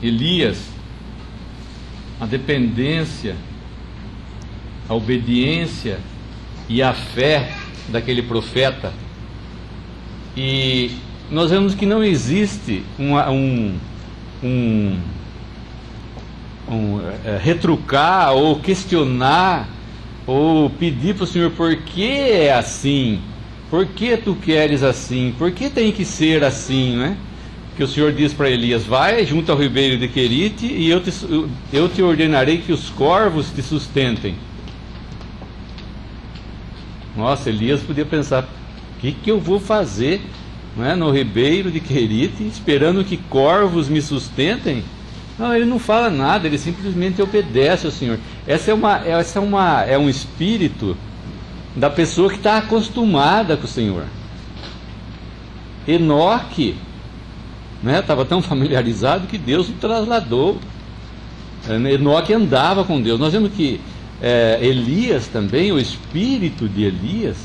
Elias, a dependência, a obediência e a fé daquele profeta. E nós vemos que não existe retrucar ou questionar ou pedir para o Senhor: por que é assim? Por que tu queres assim? Por que tem que ser assim, né? Que o Senhor diz para Elias: vai junto ao ribeiro de Querite e eu te ordenarei que os corvos te sustentem. Nossa, Elias podia pensar: o que eu vou fazer, não é, no ribeiro de Querite, esperando que corvos me sustentem? Não, ele não fala nada, ele simplesmente obedece ao Senhor. Essa é um espírito da pessoa que está acostumada com o Senhor. Enoque, né, estava tão familiarizado que Deus o trasladou. Enoque andava com Deus. Nós vemos que Elias também, o espírito de Elias,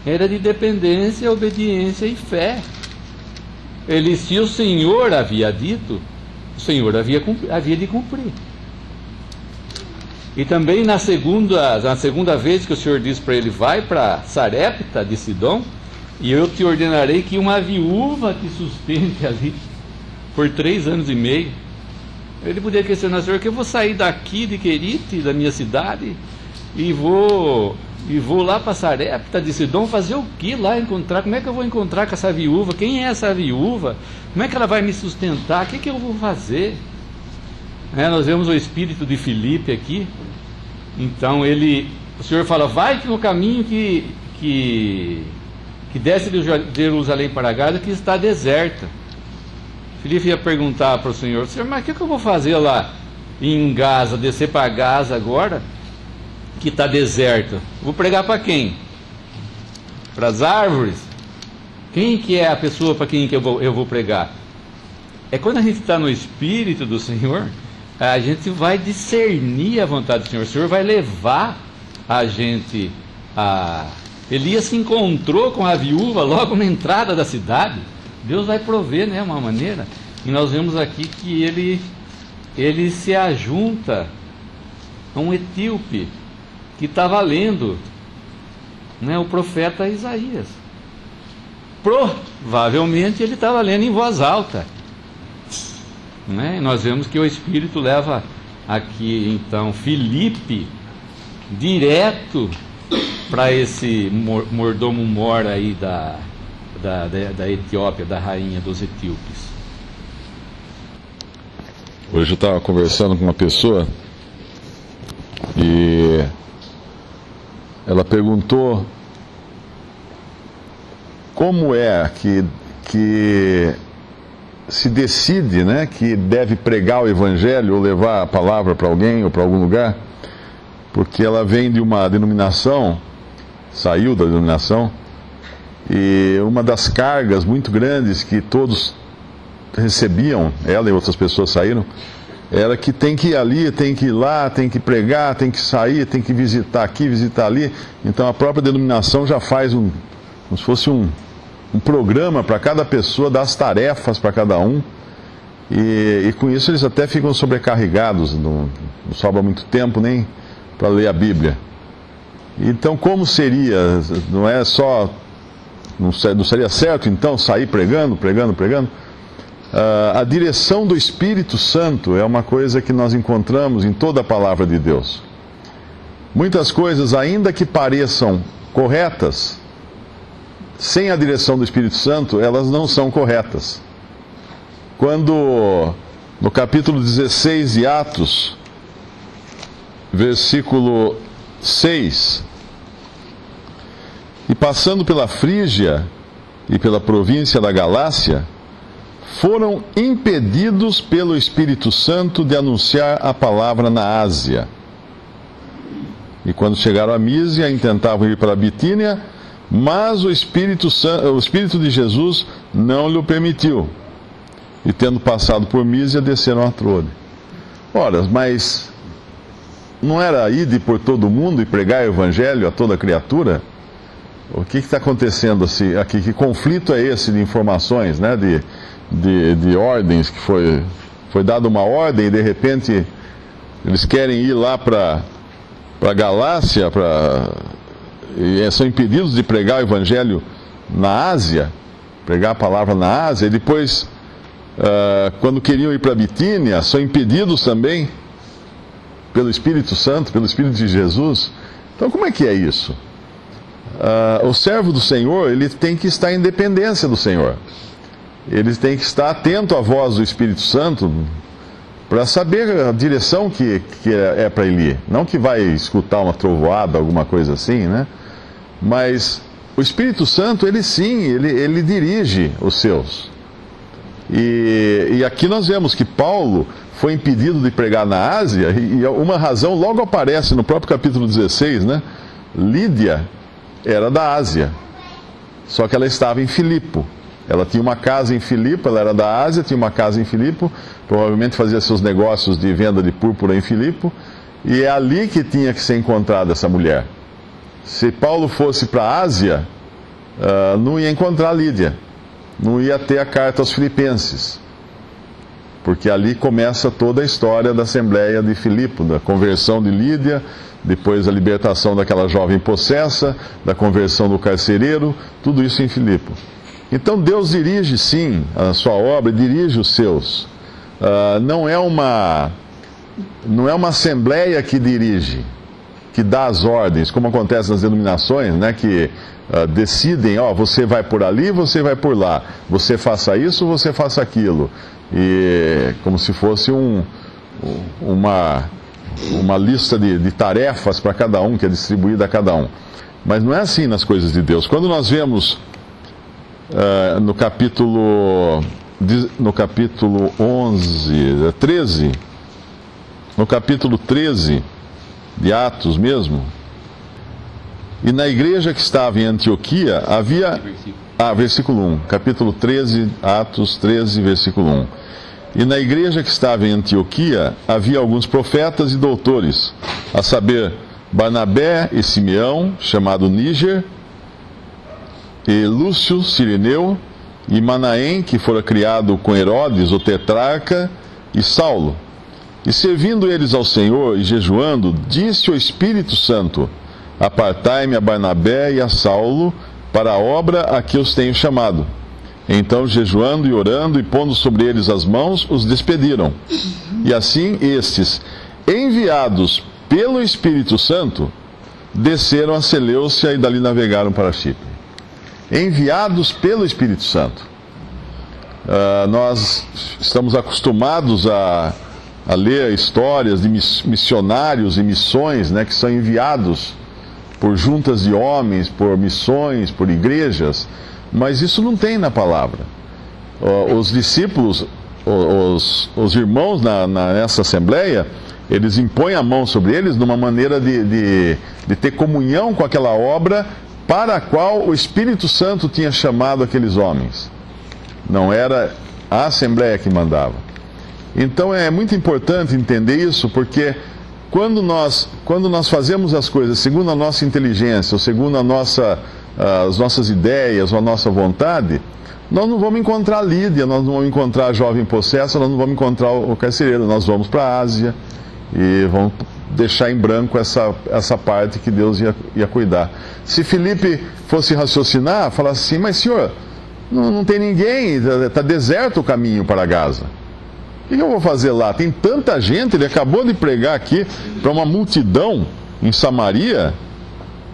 era de dependência, obediência e fé. Se o Senhor havia dito, o Senhor havia de cumprir. E também na segunda vez que o Senhor diz para ele: vai para Sarepta de Sidom, e eu te ordenarei que uma viúva te sustente ali por 3 anos e meio. Ele podia questionar: Senhor, que eu vou sair daqui de Querite, da minha cidade, e vou lá para Sarepta de Sidom fazer o que lá encontrar? Como é que eu vou encontrar com essa viúva? Quem é essa viúva? Como é que ela vai me sustentar? O que eu vou fazer? Nós vemos o espírito de Filipe aqui. Então o Senhor fala: vai no caminho que desce de Jerusalém para Gaza, que está deserta. Filipe ia perguntar para o Senhor: Senhor, mas o que eu vou fazer lá em Gaza? Descer para Gaza agora, que está deserto? Vou pregar para quem? Para as árvores? Quem que é a pessoa para quem que eu vou pregar? É quando a gente está no Espírito do Senhor, a gente vai discernir a vontade do Senhor. O Senhor vai levar a gente a... Elias se encontrou com a viúva logo na entrada da cidade. Deus vai prover, né, uma maneira. E nós vemos aqui que ele se ajunta a um etíope que estava lendo, né, o profeta Isaías. Provavelmente ele estava lendo em voz alta, né? Nós vemos que o Espírito leva aqui então Filipe direto para esse mordomo-mor aí da Etiópia, da rainha dos etíopes. Hoje eu estava conversando com uma pessoa e ela perguntou como é que se decide, né, que deve pregar o Evangelho ou levar a palavra para alguém ou para algum lugar, porque ela vem de uma denominação, saiu da denominação, e uma das cargas muito grandes que todos recebiam, ela e outras pessoas saíram, era que tem que ir ali, tem que ir lá, tem que pregar, tem que sair, tem que visitar aqui, visitar ali. Então a própria denominação já faz como se fosse um programa para cada pessoa, dá as tarefas para cada um, e com isso eles até ficam sobrecarregados, não sobra muito tempo nem para ler a Bíblia. Então como seria, não seria certo então sair pregando? A direção do Espírito Santo é uma coisa que nós encontramos em toda a palavra de Deus. Muitas coisas, ainda que pareçam corretas, sem a direção do Espírito Santo, elas não são corretas. Quando, no capítulo 16 de Atos, versículo 6, e passando pela Frígia e pela província da Galácia, foram impedidos pelo Espírito Santo de anunciar a palavra na Ásia. E quando chegaram a Mísia, intentavam ir para a Bitínia, mas o Espírito de Jesus não lhe permitiu. E tendo passado por Mísia, desceram a Troade. Ora, mas não era ir por todo mundo e pregar o Evangelho a toda criatura? O que está acontecendo aqui? Que conflito é esse de informações, né? De ordens que Foi dada uma ordem e de repente eles querem ir lá para a Galácia, e são impedidos de pregar o Evangelho na Ásia, pregar a palavra na Ásia, e depois, quando queriam ir para Bitínia, são impedidos também pelo Espírito Santo, pelo Espírito de Jesus. Então, como é que é isso? O servo do Senhor, ele tem que estar em dependência do Senhor. Ele tem que estar atento à voz do Espírito Santo para saber a direção que é para ele ir. Não que vai escutar uma trovoada, alguma coisa assim, né? Mas o Espírito Santo, ele sim, ele dirige os seus. E aqui nós vemos que Paulo foi impedido de pregar na Ásia, e uma razão logo aparece no próprio capítulo 16, né? Lídia era da Ásia, só que ela estava em Filipo. Ela tinha uma casa em Filipo, ela era da Ásia, tinha uma casa em Filipo, provavelmente fazia seus negócios de venda de púrpura em Filipo, e é ali que tinha que ser encontrada essa mulher. Se Paulo fosse para a Ásia, não ia encontrar Lídia, não ia ter a carta aos Filipenses, porque ali começa toda a história da Assembleia de Filipo, da conversão de Lídia, depois a libertação daquela jovem possessa, da conversão do carcereiro, tudo isso em Filipo. Então Deus dirige sim a sua obra, dirige os seus. Não é uma assembleia que dirige, que dá as ordens, como acontece nas denominações, né, que decidem, você vai por ali, você vai por lá, você faça isso, você faça aquilo, e como se fosse uma lista de tarefas para cada um, que é distribuída a cada um. Mas não é assim nas coisas de Deus. Quando nós vemos no capítulo 13, no capítulo 13 de Atos mesmo, e na igreja que estava em Antioquia havia... versículo 1, capítulo 13, Atos 13, versículo 1. E na igreja que estava em Antioquia havia alguns profetas e doutores, a saber, Barnabé e Simeão, chamado Níger, e Lúcio Cirineu, e Manaém, que fora criado com Herodes, o tetrarca, e Saulo. E servindo eles ao Senhor e jejuando, disse o Espírito Santo: apartai-me a Barnabé e a Saulo para a obra a que os tenho chamado. Então, jejuando e orando e pondo sobre eles as mãos, os despediram. E assim estes, enviados pelo Espírito Santo, desceram a Seleucia e dali navegaram para Chipre. Enviados pelo Espírito Santo. Nós estamos acostumados a ler histórias de missionários e missões, né, que são enviados por juntas de homens, por missões, por igrejas, mas isso não tem na palavra. Os discípulos, os irmãos nessa assembleia, eles impõem a mão sobre eles numa maneira de ter comunhão com aquela obra para a qual o Espírito Santo tinha chamado aqueles homens. Não era a assembleia que mandava. Então é muito importante entender isso, porque quando nós fazemos as coisas segundo a nossa inteligência, ou segundo as nossas ideias, ou a nossa vontade, nós não vamos encontrar Lídia, nós não vamos encontrar a jovem possessa, nós não vamos encontrar o carcereiro, nós vamos para a Ásia e vamos deixar em branco essa parte que Deus ia cuidar. Se Filipe fosse raciocinar, falasse assim: mas senhor, não tem ninguém, está deserto o caminho para Gaza. O que eu vou fazer lá? Tem tanta gente, ele acabou de pregar aqui para uma multidão em Samaria,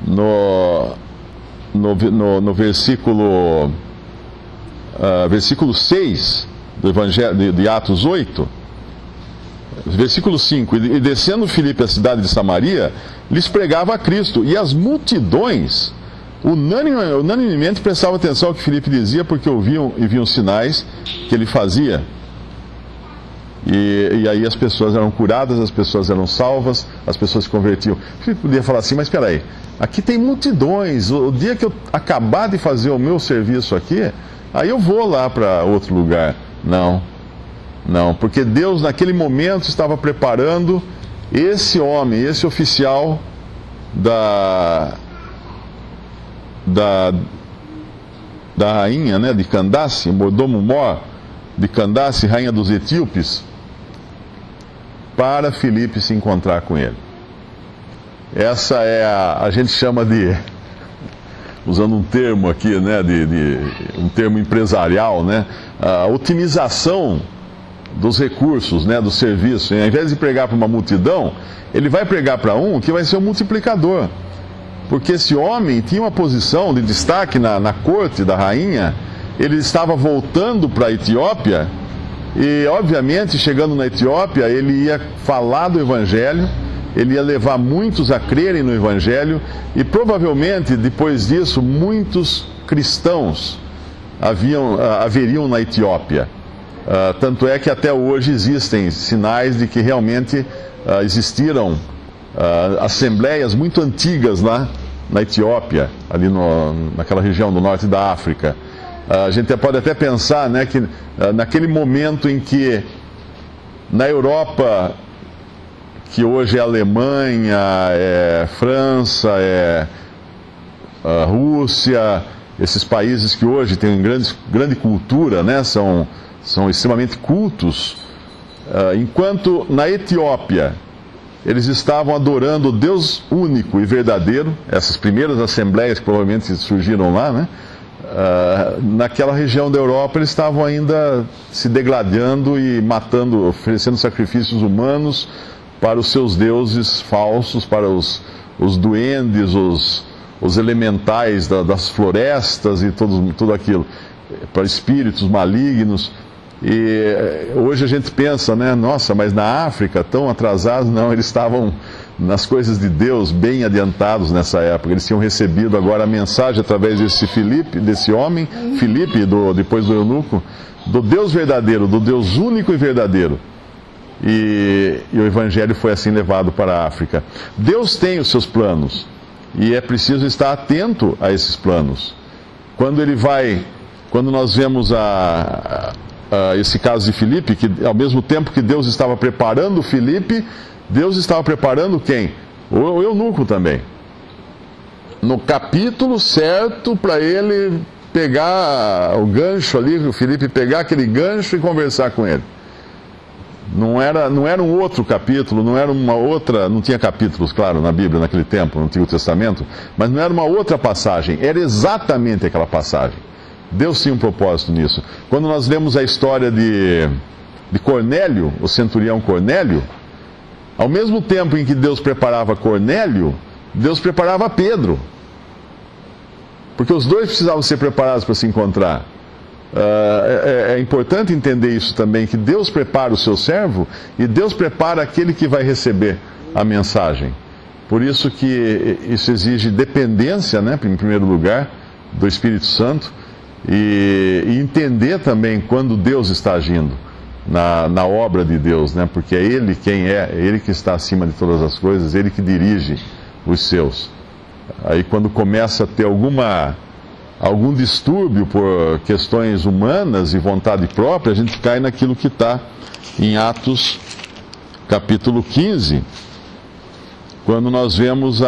no versículo 6 do Evangelho de Atos 8, versículo 5, e descendo Filipe à cidade de Samaria, lhes pregava a Cristo, e as multidões unanimemente prestavam atenção ao que Filipe dizia, porque ouviam e viam sinais que ele fazia. E aí as pessoas eram curadas, as pessoas eram salvas, as pessoas se convertiam. Filipe podia falar assim: mas espera aí, aqui tem multidões, o dia que eu acabar de fazer o meu serviço aqui, aí eu vou lá para outro lugar. Não, porque Deus naquele momento estava preparando esse homem, esse oficial da rainha, né, de Candace, mordomo-mor de Candace, rainha dos etíopes, para Filipe se encontrar com ele. Essa é a gente chama de, usando um termo aqui, né, um termo empresarial, né, a otimização dos recursos, né, do serviço. Ao invés de pregar para uma multidão, ele vai pregar para um que vai ser um multiplicador. Porque esse homem tinha uma posição de destaque na corte da rainha, ele estava voltando para a Etiópia, e obviamente chegando na Etiópia ele ia falar do Evangelho, ele ia levar muitos a crerem no Evangelho, e provavelmente depois disso muitos cristãos haveriam na Etiópia. Tanto é que até hoje existem sinais de que realmente existiram assembleias muito antigas lá na Etiópia, ali naquela região do norte da África. A gente pode até pensar, né, que naquele momento em que na Europa, que hoje é Alemanha, é França, é Rússia, esses países que hoje têm grande cultura, né, são extremamente cultos, enquanto na Etiópia eles estavam adorando o Deus único e verdadeiro, essas primeiras assembleias que provavelmente surgiram lá, né? Naquela região da Europa eles estavam ainda se degradando e matando, oferecendo sacrifícios humanos para os seus deuses falsos, para os duendes, os elementais das florestas e tudo aquilo, para espíritos malignos. E hoje a gente pensa, né, nossa, mas na África, tão atrasados? Não, eles estavam nas coisas de Deus bem adiantados nessa época. Eles tinham recebido agora a mensagem através desse homem, Filipe, depois do eunuco, do Deus verdadeiro, do Deus único e verdadeiro. E o Evangelho foi assim levado para a África. Deus tem os seus planos, e é preciso estar atento a esses planos. Quando nós vemos esse caso de Filipe, que ao mesmo tempo que Deus estava preparando Filipe, Deus estava preparando quem? O eunuco também. No capítulo certo para ele pegar o gancho ali, o Filipe pegar aquele gancho e conversar com ele. Não era um outro capítulo, não tinha capítulos, claro, na Bíblia naquele tempo, no Antigo Testamento, mas não era uma outra passagem, era exatamente aquela passagem. Deus tinha um propósito nisso. Quando nós lemos a história de Cornélio, o centurião Cornélio, ao mesmo tempo em que Deus preparava Cornélio, Deus preparava Pedro. Porque os dois precisavam ser preparados para se encontrar. É importante entender isso também, que Deus prepara o seu servo e Deus prepara aquele que vai receber a mensagem. Por isso que isso exige dependência, né, em primeiro lugar, do Espírito Santo, e entender também quando Deus está agindo na obra de Deus, né? Porque é Ele quem é Ele que está acima de todas as coisas, Ele que dirige os seus. Aí quando começa a ter algum distúrbio por questões humanas e vontade própria, a gente cai naquilo que está em Atos capítulo 15, quando nós vemos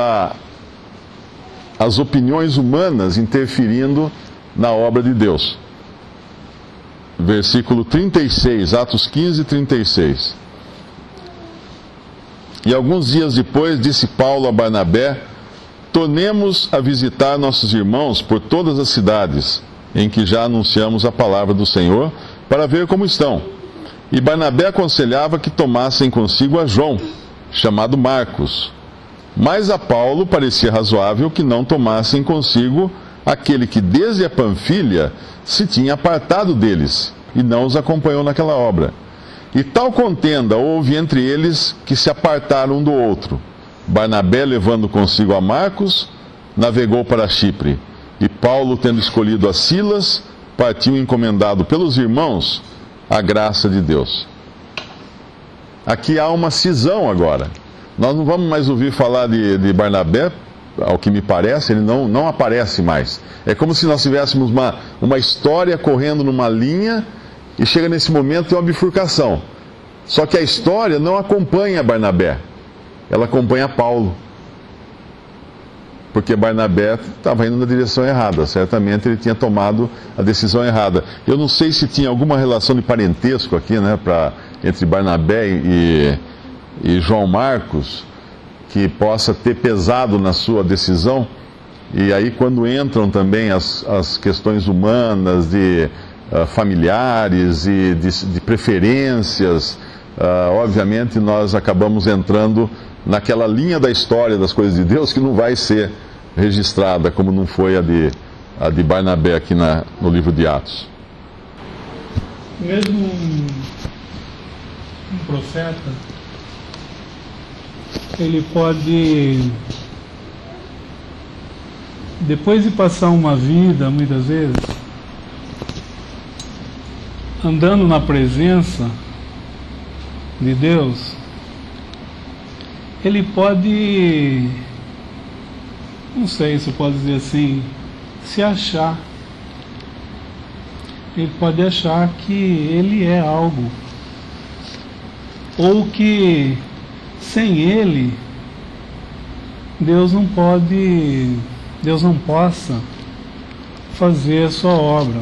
as opiniões humanas interferindo na obra de Deus. Versículo 36, Atos 15, 36. E alguns dias depois disse Paulo a Barnabé: tornemos a visitar nossos irmãos por todas as cidades em que já anunciamos a palavra do Senhor, para ver como estão. E Barnabé aconselhava que tomassem consigo a João, chamado Marcos. Mas a Paulo parecia razoável que não tomassem consigo aquele que desde a Panfilha se tinha apartado deles e não os acompanhou naquela obra. E tal contenda houve entre eles que se apartaram um do outro. Barnabé, levando consigo a Marcos, navegou para Chipre. E Paulo, tendo escolhido a Silas, partiu encomendado pelos irmãos à graça de Deus. Aqui há uma cisão agora. Nós não vamos mais ouvir falar de Barnabé, ao que me parece, ele não aparece mais. É como se nós tivéssemos uma história correndo numa linha e chega nesse momento tem uma bifurcação. Só que a história não acompanha Barnabé, ela acompanha Paulo. Porque Barnabé estava indo na direção errada, certamente ele tinha tomado a decisão errada. Eu não sei se tinha alguma relação de parentesco aqui, né, entre Barnabé e João Marcos, que possa ter pesado na sua decisão. E aí, quando entram também as questões humanas, de familiares e de preferências, obviamente nós acabamos entrando naquela linha da história das coisas de Deus que não vai ser registrada, como não foi a de Barnabé aqui no livro de Atos. Mesmo um profeta, ele pode, depois de passar uma vida, muitas vezes, andando na presença de Deus, ele pode, não sei se eu posso dizer assim, se achar. Ele pode achar que ele é algo, ou que sem ele Deus não possa fazer a sua obra.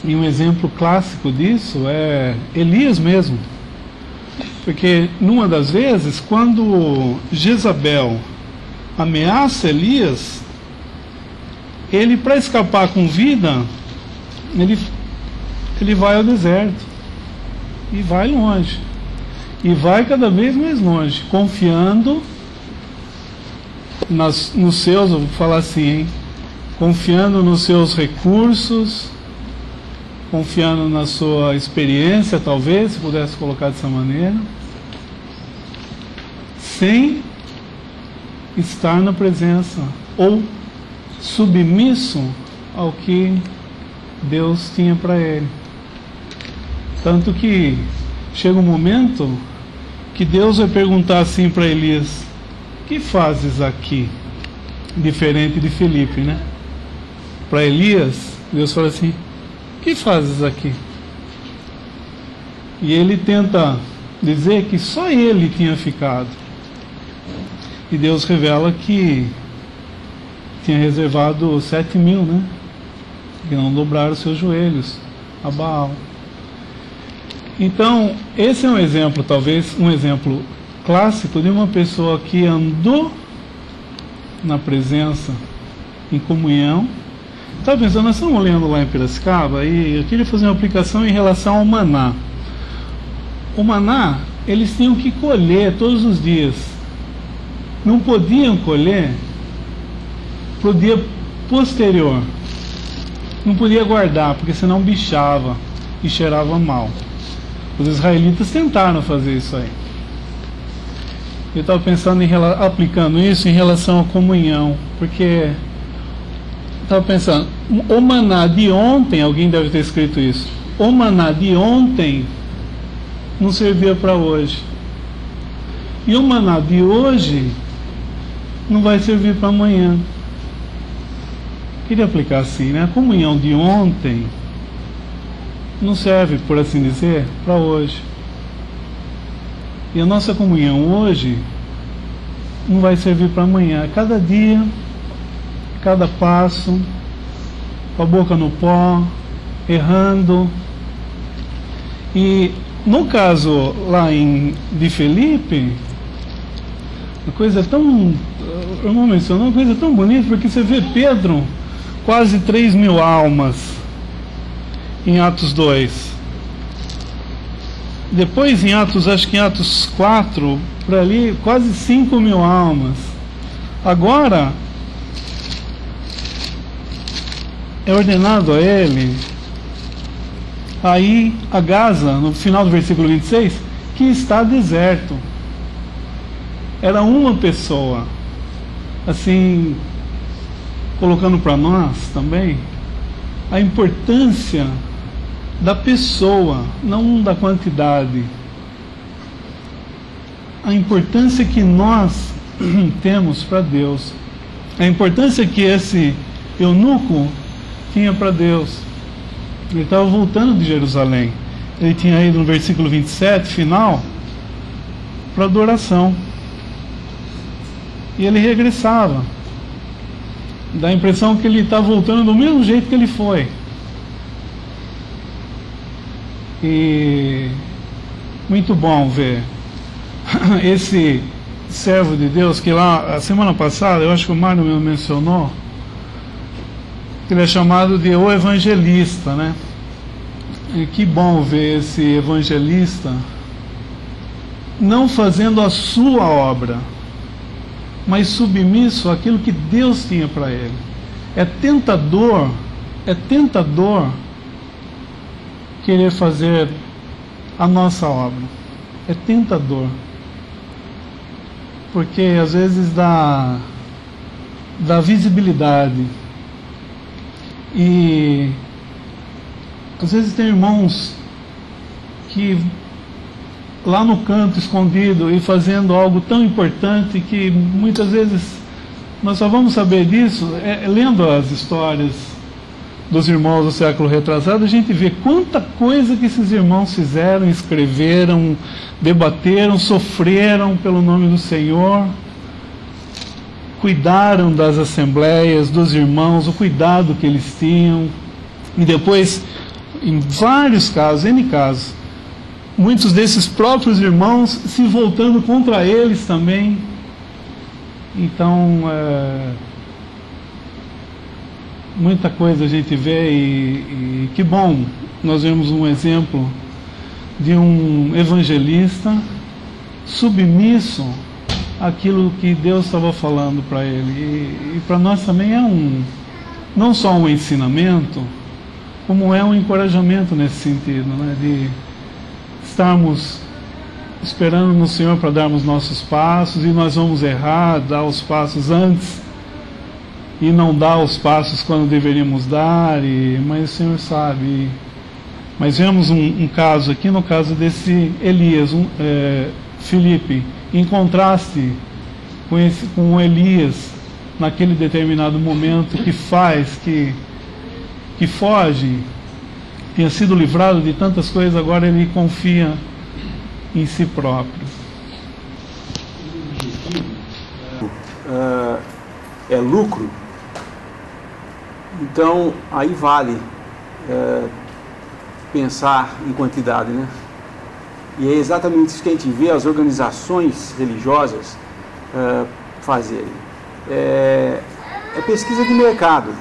E um exemplo clássico disso é Elias mesmo, porque numa das vezes, quando Jezabel ameaça Elias, ele, para escapar com vida, ele vai ao deserto e vai longe, e vai cada vez mais longe, confiando nos seus, eu vou falar assim, confiando nos seus recursos, confiando na sua experiência, talvez, se pudesse colocar dessa maneira, sem estar na presença, ou submisso ao que Deus tinha para ele. Tanto que chega um momento que Deus vai perguntar assim para Elias: que fazes aqui? Diferente de Filipe, né? Para Elias, Deus fala assim: que fazes aqui? E ele tenta dizer que só ele tinha ficado. E Deus revela que tinha reservado 7.000, né? Que não dobraram seus joelhos a Baal. Então, esse é um exemplo, talvez um exemplo clássico de uma pessoa que andou na presença, em comunhão. Estava pensando, nós estamos lendo lá em Piracicaba, e eu queria fazer uma aplicação em relação ao maná. O maná, eles tinham que colher todos os dias. Não podiam colher para o dia posterior. Não podia guardar, porque senão bichava e cheirava mal. Os israelitas tentaram fazer isso aí. Eu estava pensando aplicando isso em relação à comunhão, porque estava pensando, o maná de ontem, alguém deve ter escrito isso, o maná de ontem não servia para hoje, e o maná de hoje não vai servir para amanhã. Queria aplicar assim, né? A comunhão de ontem não serve, por assim dizer, para hoje. E a nossa comunhão hoje não vai servir para amanhã. Cada dia, cada passo, com a boca no pó, errando. E no caso lá de Filipe, a coisa tão, o irmão mencionou, uma coisa tão bonita, porque você vê Pedro, quase 3.000 almas em Atos 2. Depois em Atos, acho que em Atos 4, por ali, quase 5.000 almas. Agora é ordenado a ele aí a Gaza, no final do versículo 26, que está deserto. Era uma pessoa, assim, colocando para nós também a importância da pessoa, não da quantidade. A importância que nós temos para Deus, a importância que esse eunuco tinha para Deus. Ele estava voltando de Jerusalém, ele tinha ido no versículo 27 final para adoração, e ele regressava. Dá a impressão que ele está voltando do mesmo jeito que ele foi. E muito bom ver esse servo de Deus, que lá, a semana passada, eu acho que o Mário me mencionou, que ele é chamado de o evangelista, né? E que bom ver esse evangelista não fazendo a sua obra, mas submisso àquilo que Deus tinha para ele. É tentador querer fazer a nossa obra. É tentador. Porque às vezes dá visibilidade. E às vezes tem irmãos que lá no canto escondido e fazendo algo tão importante que muitas vezes nós só vamos saber disso lendo as histórias dos irmãos do século retrasado. A gente vê quanta coisa que esses irmãos fizeram, escreveram, debateram, sofreram pelo nome do Senhor, cuidaram das assembleias, dos irmãos, o cuidado que eles tinham, e depois, em vários casos, N casos, muitos desses próprios irmãos se voltando contra eles também. Então, muita coisa a gente vê, e que bom nós vemos um exemplo de um evangelista submisso àquilo que Deus estava falando para ele. E para nós também é não só um ensinamento, como é um encorajamento nesse sentido, né? De estarmos esperando no Senhor para darmos nossos passos, e nós vamos errar, dar os passos antes e não dar os passos quando deveríamos dar, mas o Senhor sabe. Mas vemos um caso aqui, no caso desse Elias, Filipe, em contraste com Elias, naquele determinado momento, que foge, tinha sido livrado de tantas coisas, agora ele confia em si próprio. É lucro, então aí vale pensar em quantidade, né? E é exatamente isso que a gente vê as organizações religiosas fazerem. É pesquisa de mercado,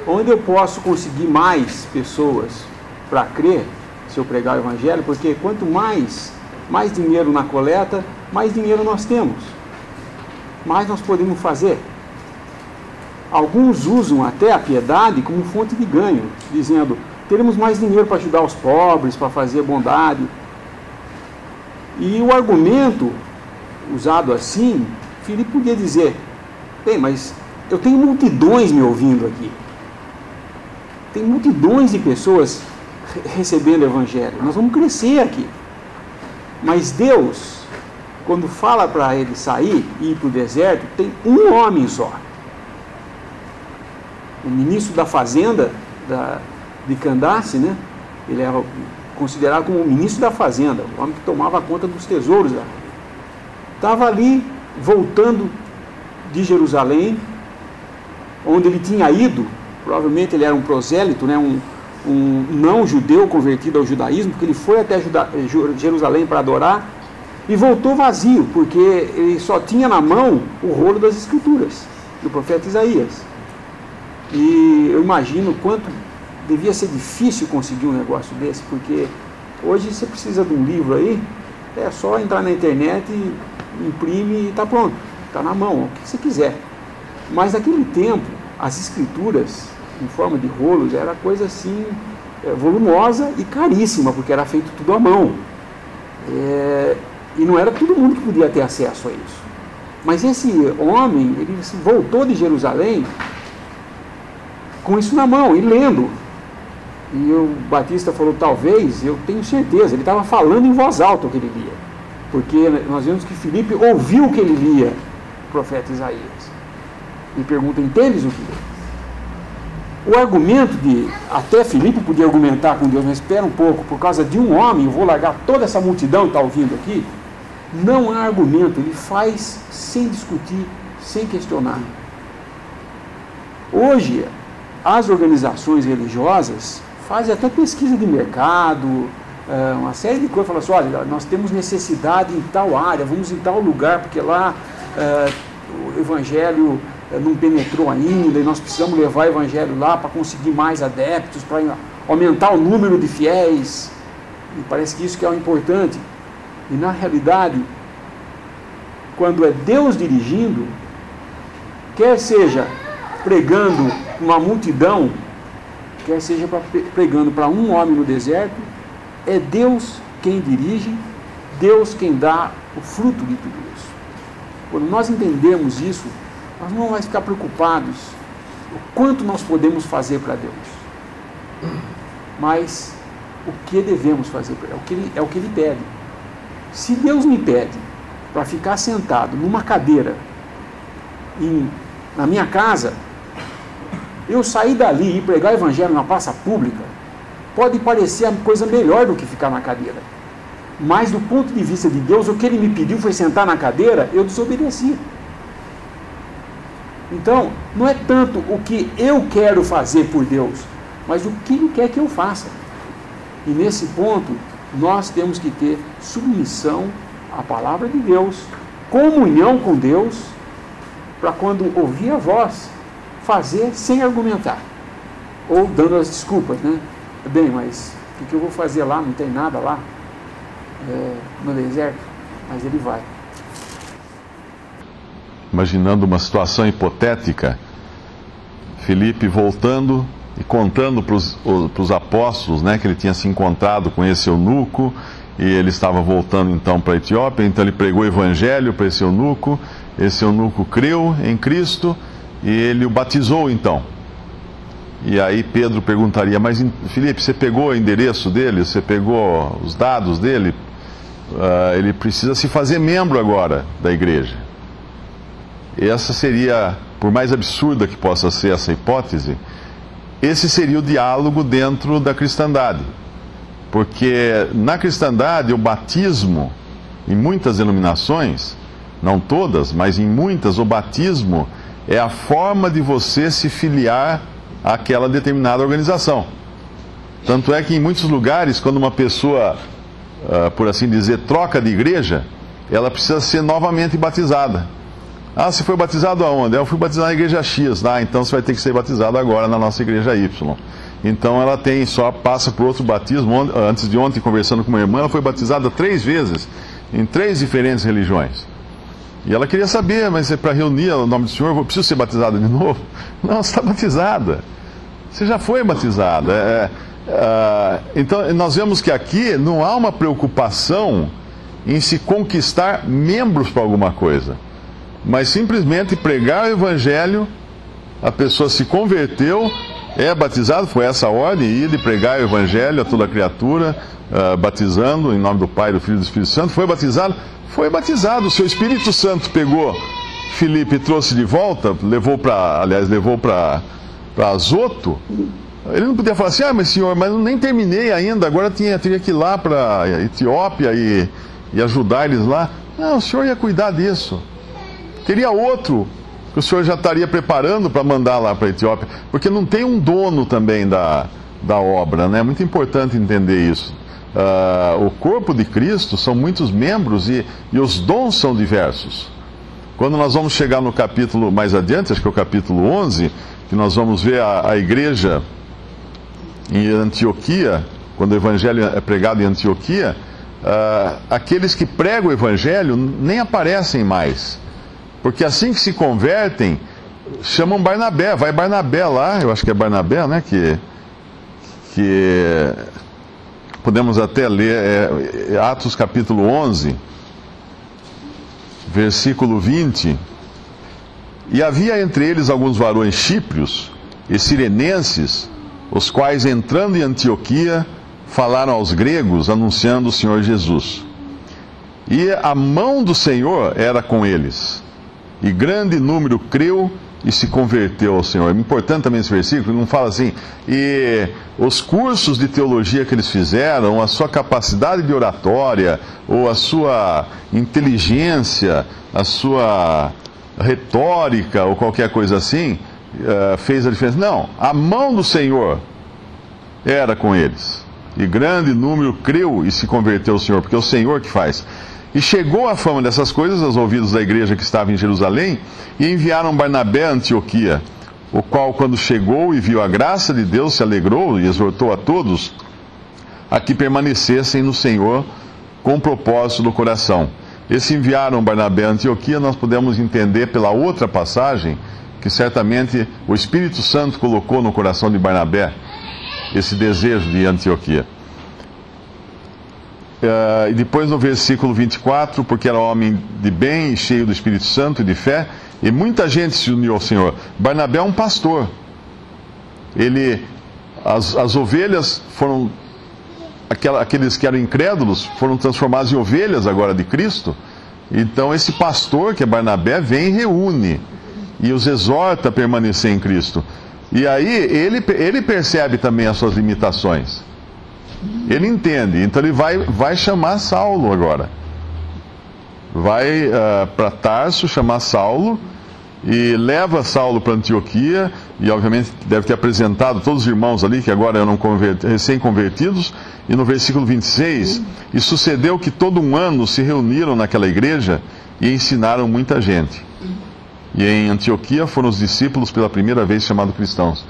onde eu posso conseguir mais pessoas para crer se eu pregar o Evangelho, porque quanto mais dinheiro na coleta, mais dinheiro nós temos, mais nós podemos fazer. Alguns usam até a piedade como fonte de ganho, dizendo: teremos mais dinheiro para ajudar os pobres, para fazer bondade. E o argumento usado assim, Filipe podia dizer: bem, mas eu tenho multidões me ouvindo aqui, tem multidões de pessoas recebendo o Evangelho, nós vamos crescer aqui. Mas Deus, quando fala para ele sair e ir para o deserto, tem um homem só. O ministro da fazenda de Candace, né? Ele era considerado como o ministro da fazenda, o homem que tomava conta dos tesouros lá. Estava ali, voltando de Jerusalém, onde ele tinha ido. Provavelmente ele era um prosélito, né? um não-judeu convertido ao judaísmo, porque ele foi até Jerusalém para adorar, e voltou vazio, porque ele só tinha na mão o rolo das Escrituras, do profeta Isaías. E eu imagino quanto devia ser difícil conseguir um negócio desse, porque hoje você precisa de um livro aí, é só entrar na internet, imprime e está pronto, está na mão, o que você quiser. Mas naquele tempo, as Escrituras, em forma de rolos, era coisa assim, volumosa e caríssima, porque era feito tudo à mão. E não era todo mundo que podia ter acesso a isso. Mas esse homem, ele voltou de Jerusalém com isso na mão e lendo. E o Batista falou: talvez, eu tenho certeza, ele estava falando em voz alta o que ele lia, porque nós vemos que Filipe ouviu o que ele lia, o profeta Isaías. E pergunta: entendes o que lê? O argumento até Filipe podia argumentar com Deus, mas espera um pouco, por causa de um homem, eu vou largar toda essa multidão que está ouvindo aqui. Não há argumento, ele faz sem discutir, sem questionar. Hoje, as organizações religiosas fazem até pesquisa de mercado, uma série de coisas, falou assim, olha, nós temos necessidade em tal área, vamos em tal lugar, porque lá o evangelho não penetrou ainda, e nós precisamos levar o evangelho lá para conseguir mais adeptos, para aumentar o número de fiéis, e parece que isso que é o importante. E na realidade, quando é Deus dirigindo, quer seja pregando uma multidão, quer seja pregando para um homem no deserto, é Deus quem dirige, Deus quem dá o fruto de tudo isso. Quando nós entendemos isso, nós não vamos ficar preocupados o quanto nós podemos fazer para Deus, mas o que devemos fazer para Ele, é o que Ele pede. Se Deus me pede para ficar sentado numa cadeira na minha casa, eu sair dali e pregar o evangelho na praça pública, pode parecer a coisa melhor do que ficar na cadeira. Mas do ponto de vista de Deus, o que Ele me pediu foi sentar na cadeira, eu desobedeci. Então, não é tanto o que eu quero fazer por Deus, mas o que Ele quer que eu faça. E nesse ponto, nós temos que ter submissão à palavra de Deus, comunhão com Deus, para quando ouvir a voz, fazer sem argumentar, ou dando as desculpas, né? Bem, mas o que eu vou fazer lá? Não tem nada lá no deserto, mas ele vai. Imaginando uma situação hipotética, Filipe voltando e contando para os apóstolos, né, que ele tinha se encontrado com esse eunuco, e ele estava voltando então para a Etiópia, então ele pregou o evangelho para esse eunuco creu em Cristo, e ele o batizou então. E aí Pedro perguntaria, mas Filipe, você pegou o endereço dele? Você pegou os dados dele? Ele precisa se fazer membro agora da igreja. E essa seria, por mais absurda que possa ser essa hipótese, esse seria o diálogo dentro da cristandade. Porque na cristandade o batismo, em muitas denominações, não todas, mas em muitas, o batismo é a forma de você se filiar àquela determinada organização. Tanto é que em muitos lugares, quando uma pessoa, por assim dizer, troca de igreja, ela precisa ser novamente batizada. Ah, você foi batizado aonde? Eu fui batizado na igreja X. Ah, então você vai ter que ser batizado agora na nossa igreja Y. Então ela passa por outro batismo. Antes de ontem, conversando com uma irmã, ela foi batizada 3 vezes, em 3 diferentes religiões. E ela queria saber, mas para reunir o nome do Senhor, eu preciso ser batizada de novo? Não, você está batizada. Você já foi batizada. Então nós vemos que aqui não há uma preocupação em se conquistar membros para alguma coisa, mas simplesmente pregar o evangelho, a pessoa se converteu, é batizado, foi essa a ordem, ir e pregar o evangelho a toda criatura, batizando em nome do Pai, do Filho e do Espírito Santo, foi batizado, o seu Espírito Santo pegou Filipe e trouxe de volta, levou para Azoto. Ele não podia falar assim, mas senhor, mas eu nem terminei ainda, agora teria que ir lá para a Etiópia e ajudar eles lá. Não, o senhor ia cuidar disso. Teria outro que o senhor já estaria preparando para mandar lá para a Etiópia, porque não tem um dono também da obra, né? É muito importante entender isso. O corpo de Cristo são muitos membros e os dons são diversos. Quando nós vamos chegar no capítulo mais adiante, acho que é o capítulo 11, que nós vamos ver a igreja em Antioquia, quando o evangelho é pregado em Antioquia, aqueles que pregam o evangelho nem aparecem mais. Porque assim que se convertem, chamam Barnabé. Vai Barnabé lá, eu acho que é Barnabé, né? Que podemos até ler Atos capítulo 11, versículo 20. E havia entre eles alguns varões chíprios e cirenenses, os quais, entrando em Antioquia, falaram aos gregos, anunciando o Senhor Jesus. E a mão do Senhor era com eles. E grande número creu e se converteu ao Senhor. É importante também esse versículo, não fala assim, e os cursos de teologia que eles fizeram, a sua capacidade de oratória, ou a sua inteligência, a sua retórica, ou qualquer coisa assim, fez a diferença. Não, a mão do Senhor era com eles. e grande número creu e se converteu ao Senhor, porque é o Senhor que faz. E chegou a fama dessas coisas aos ouvidos da igreja que estava em Jerusalém, e enviaram Barnabé a Antioquia, o qual, quando chegou e viu a graça de Deus, se alegrou e exortou a todos a que permanecessem no Senhor com propósito no coração. Esse enviaram Barnabé a Antioquia, nós podemos entender pela outra passagem, que certamente o Espírito Santo colocou no coração de Barnabé esse desejo de Antioquia. E depois no versículo 24, porque era homem de bem e cheio do Espírito Santo e de fé, e muita gente se uniu ao Senhor. Barnabé é um pastor. As ovelhas foram, aqueles que eram incrédulos, foram transformados em ovelhas agora de Cristo. Então esse pastor, que é Barnabé, vem e reúne, e os exorta a permanecer em Cristo. E aí ele percebe também as suas limitações. Ele entende, então ele vai chamar Saulo agora. Vai para Tarso chamar Saulo e leva Saulo para Antioquia, e obviamente deve ter apresentado todos os irmãos ali, que agora eram recém-convertidos. E no versículo 26, e sucedeu que todo um ano se reuniram naquela igreja e ensinaram muita gente. E em Antioquia foram os discípulos pela primeira vez chamados cristãos.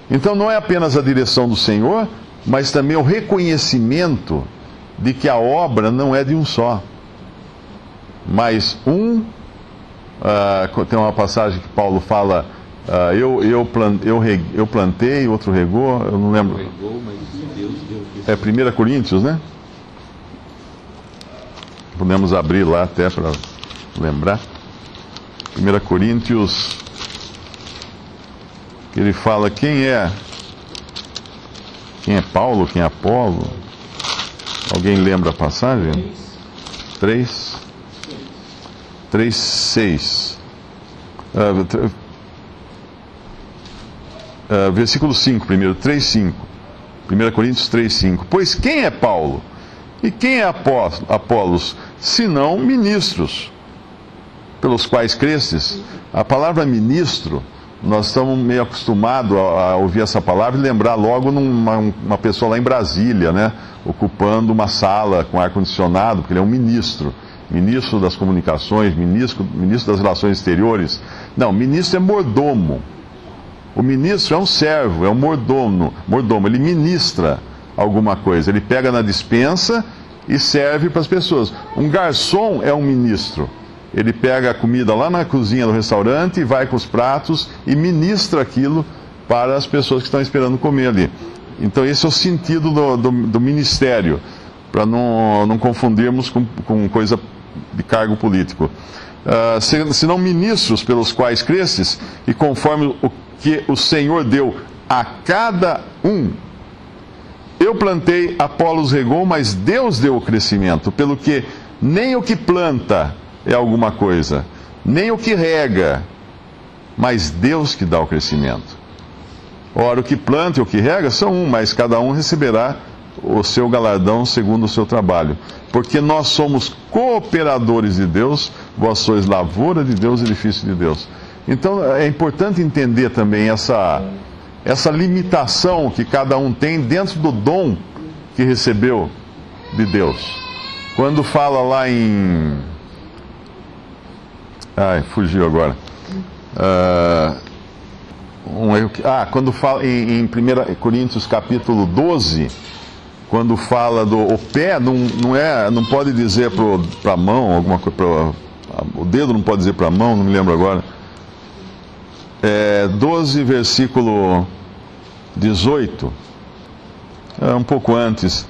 Então não é apenas a direção do Senhor, mas também o reconhecimento de que a obra não é de um só. Mas tem uma passagem que Paulo fala, eu plantei, outro regou, eu não lembro. É 1 Coríntios, né? Podemos abrir lá até para lembrar. 1 Coríntios, que ele fala quem é Paulo, quem é Apolo. Alguém lembra a passagem? 3:6. Versículo 5 primeiro, 3:5. 1 Coríntios 3:5. Pois quem é Paulo? E quem é Apolos? Senão ministros, pelos quais crestes. A palavra ministro, nós estamos meio acostumados a ouvir essa palavra e lembrar logo uma pessoa lá em Brasília, né? Ocupando uma sala com ar-condicionado, porque ele é um ministro. Ministro das comunicações, ministro das relações exteriores. Não, ministro é mordomo. O ministro é um servo, é um mordomo. Ele ministra alguma coisa. Ele pega na despensa e serve para as pessoas. Um garçom é um ministro. Ele pega a comida lá na cozinha do restaurante, vai com os pratos e ministra aquilo para as pessoas que estão esperando comer ali. Então esse é o sentido do ministério, para não confundirmos com coisa de cargo político. Senão ministros pelos quais cresces, e conforme o que o Senhor deu a cada um. Eu plantei, Apolos regou, mas Deus deu o crescimento, pelo que nem o que planta é alguma coisa, nem o que rega, mas Deus que dá o crescimento. Ora, o que planta e o que rega são um, mas cada um receberá o seu galardão segundo o seu trabalho. Porque nós somos cooperadores de Deus, vós sois lavoura de Deus, edifício de Deus. Então é importante entender também essa limitação que cada um tem dentro do dom que recebeu de Deus. Quando fala lá em... fugiu agora. Quando fala em 1 Coríntios capítulo 12, quando fala do pé, não pode dizer para a mão, alguma coisa, o dedo não pode dizer para a mão, não me lembro agora. 12, versículo 18, um pouco antes,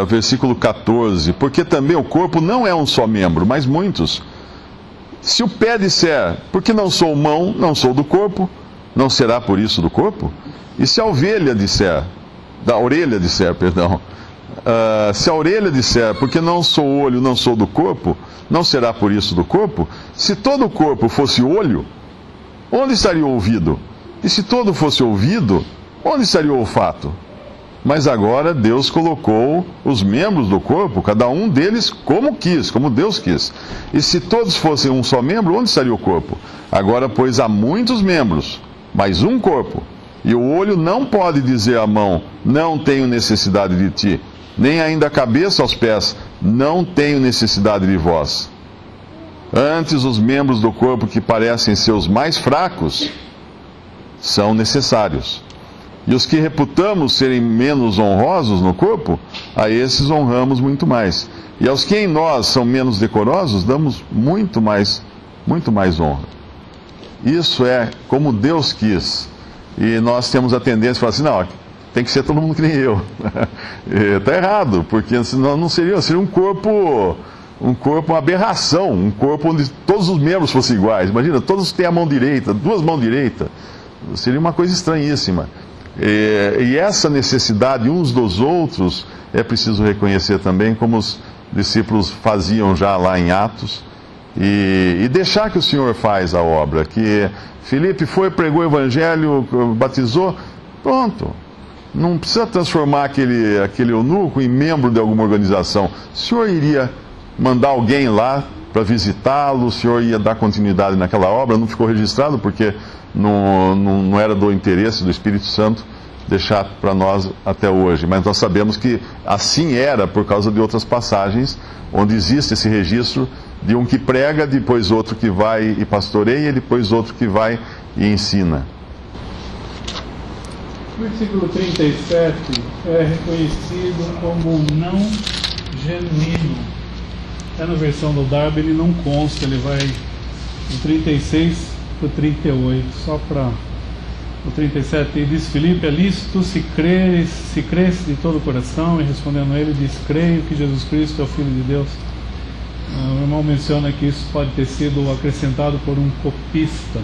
versículo 14, porque também o corpo não é um só membro, mas muitos. Se o pé disser, porque não sou mão, não sou do corpo, não será por isso do corpo? E se a orelha disser, se a orelha disser, porque não sou olho, não sou do corpo, não será por isso do corpo? Se todo o corpo fosse olho, onde estaria o ouvido? E se todo fosse ouvido, onde estaria o olfato? Mas agora Deus colocou os membros do corpo, cada um deles como quis, como Deus quis. E se todos fossem um só membro, onde estaria o corpo? Agora, pois, há muitos membros, mas um corpo. E o olho não pode dizer à mão, não tenho necessidade de ti, nem ainda a cabeça aos pés, não tenho necessidade de vós. Antes, os membros do corpo que parecem ser os mais fracos são necessários. E os que reputamos serem menos honrosos no corpo, a esses honramos muito mais. E aos que em nós são menos decorosos, damos muito mais honra. Isso é como Deus quis. E nós temos a tendência de falar assim, não, tem que ser todo mundo que nem eu. Está errado, porque senão não seria um corpo, uma aberração, um corpo onde todos os membros fossem iguais. Imagina, todos têm a mão direita, duas mãos direitas. Seria uma coisa estranhíssima. E essa necessidade uns dos outros é preciso reconhecer também, como os discípulos faziam já lá em Atos, e deixar que o Senhor faz a obra. Que Filipe foi, pregou o Evangelho, batizou, pronto. Não precisa transformar aquele eunuco em membro de alguma organização. O Senhor iria mandar alguém lá para visitá-lo, o Senhor ia dar continuidade naquela obra, não ficou registrado porque não era do interesse do Espírito Santo deixar para nós até hoje. Mas nós sabemos que assim era por causa de outras passagens, onde existe esse registro de um que prega, depois outro que vai e pastoreia, e depois outro que vai e ensina. O versículo 37 é reconhecido como não genuíno. Na versão do Darby ele não consta, ele vai do 36 para o 38, só para o 37. Ele diz: Filipe, é lícito se crês de todo o coração? E respondendo ele, diz: creio que Jesus Cristo é o Filho de Deus. O irmão menciona que isso pode ter sido acrescentado por um copista.